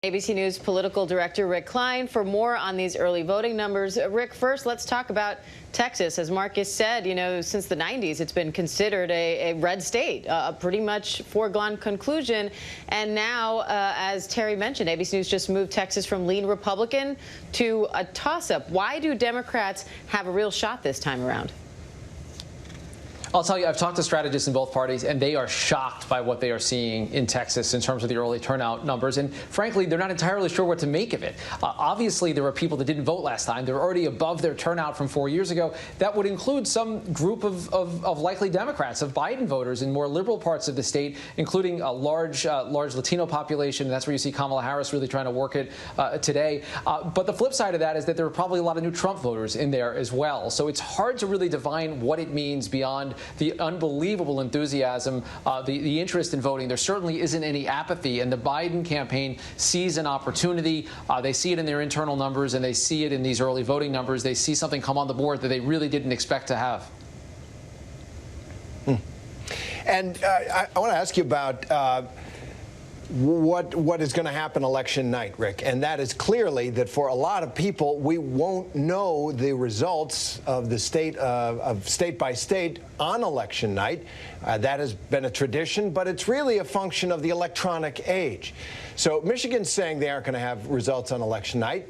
ABC News political director Rick Klein for more on these early voting numbers. Rick, first, let's talk about Texas. As Marcus said, since the 90s, it's been considered a red state, a pretty much foregone conclusion. And now, as Terry mentioned, ABC News just moved Texas from lean Republican to a toss-up. Why do Democrats have a real shot this time around? I'll tell you, I've talked to strategists in both parties, and they are shocked by what they are seeing in Texas in terms of the early turnout numbers. And frankly, they're not entirely sure what to make of it. Obviously, there were people that didn't vote last time. They're already above their turnout from 4 years ago. That would include some group of likely Democrats, of Biden voters in more liberal parts of the state, including a large Latino population. That's where you see Kamala Harris really trying to work it today. But the flip side of that is that there are probably a lot of new Trump voters in there as well. So it's hard to really divine what it means beyond the unbelievable enthusiasm, the interest in voting. There certainly isn't any apathy, and the Biden campaign sees an opportunity. They see it in their internal numbers, and they see it in these early voting numbers. They see something come on the board that they really didn't expect to have. And I want to ask you about what is going to happen election night, Rick, and that is clearly that for a lot of people, we won't know the results of the state by state on election night. That has been a tradition, but it's really a function of the electronic age. So Michigan's saying they aren't going to have results on election night.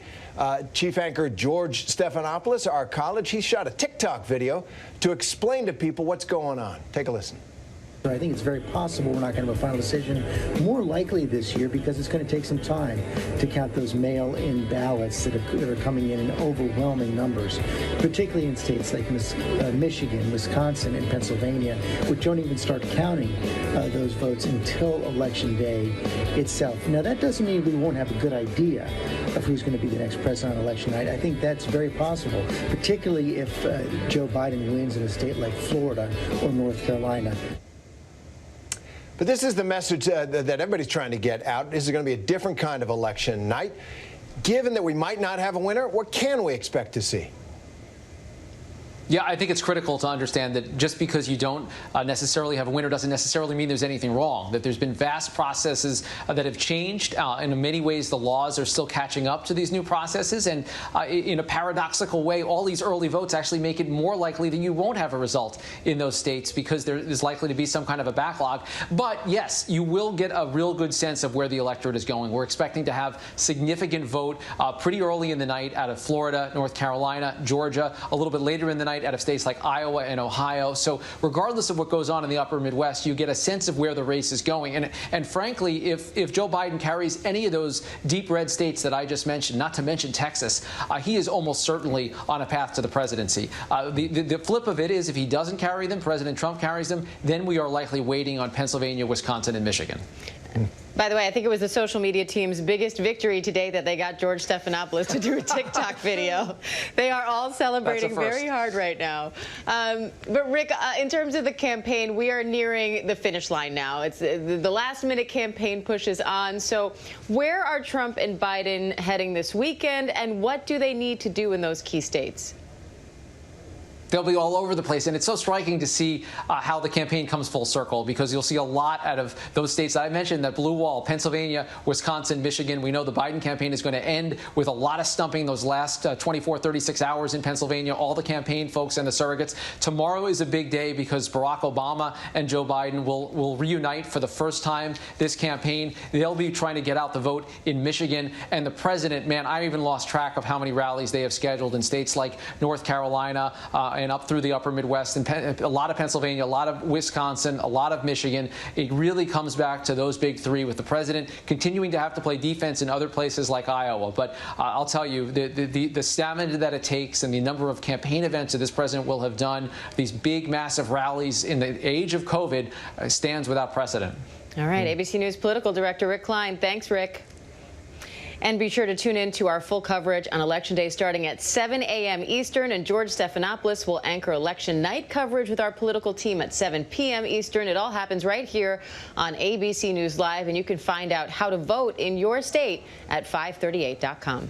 Chief anchor George Stephanopoulos, our college, he shot a TikTok video to explain to people what's going on. Take a listen. I think it's very possible we're not going to have a final decision, more likely this year, because it's going to take some time to count those mail-in ballots that are coming in overwhelming numbers, particularly in states like Michigan, Wisconsin, and Pennsylvania, which don't even start counting those votes until Election Day itself. Now, that doesn't mean we won't have a good idea of who's going to be the next president on election night. I think that's very possible, particularly if Joe Biden wins in a state like Florida or North Carolina. But this is the message that everybody's trying to get out. This is going to be a different kind of election night. Given that we might not have a winner, what can we expect to see? Yeah, I think it's critical to understand that just because you don't necessarily have a winner doesn't necessarily mean there's anything wrong, that there's been vast processes that have changed. And in many ways, the laws are still catching up to these new processes. And in a paradoxical way, all these early votes actually make it more likely that you won't have a result in those states because there is likely to be some kind of a backlog. But yes, you will get a real good sense of where the electorate is going. We're expecting to have significant vote pretty early in the night out of Florida, North Carolina, Georgia, a little bit later in the night out of states like Iowa and Ohio. So regardless of what goes on in the upper Midwest, you get a sense of where the race is going. And frankly, if Joe Biden carries any of those deep red states that I just mentioned, not to mention Texas, he is almost certainly on a path to the presidency. The flip of it is if he doesn't carry them, President Trump carries them, then we are likely waiting on Pennsylvania, Wisconsin, and Michigan. By the way, I think it was the social media team's biggest victory today that they got George Stephanopoulos to do a TikTok video. They are all celebrating very hard right now. But Rick, in terms of the campaign, we are nearing the finish line now. It's the last-minute campaign push is on. So where are Trump and Biden heading this weekend, and what do they need to do in those key states? They'll be all over the place, and it's so striking to see how the campaign comes full circle, because you'll see a lot out of those states that I mentioned, that blue wall, Pennsylvania, Wisconsin, Michigan. We know the Biden campaign is going to end with a lot of stumping those last 24, 36 hours in Pennsylvania, all the campaign folks and the surrogates. Tomorrow is a big day because Barack Obama and Joe Biden will reunite for the first time this campaign. They'll be trying to get out the vote in Michigan. And the president, man, I even lost track of how many rallies they have scheduled in states like North Carolina, and up through the upper Midwest, and a lot of Pennsylvania, a lot of Wisconsin, a lot of Michigan. It really comes back to those big three, with the president continuing to have to play defense in other places like Iowa. But I'll tell you, the stamina that it takes and the number of campaign events that this president will have done, these big, massive rallies in the age of COVID, stands without precedent. All right, ABC News political director Rick Klein. Thanks, Rick. And be sure to tune in to our full coverage on Election Day starting at 7 a.m. Eastern. And George Stephanopoulos will anchor election night coverage with our political team at 7 p.m. Eastern. It all happens right here on ABC News Live. And you can find out how to vote in your state at 538.com.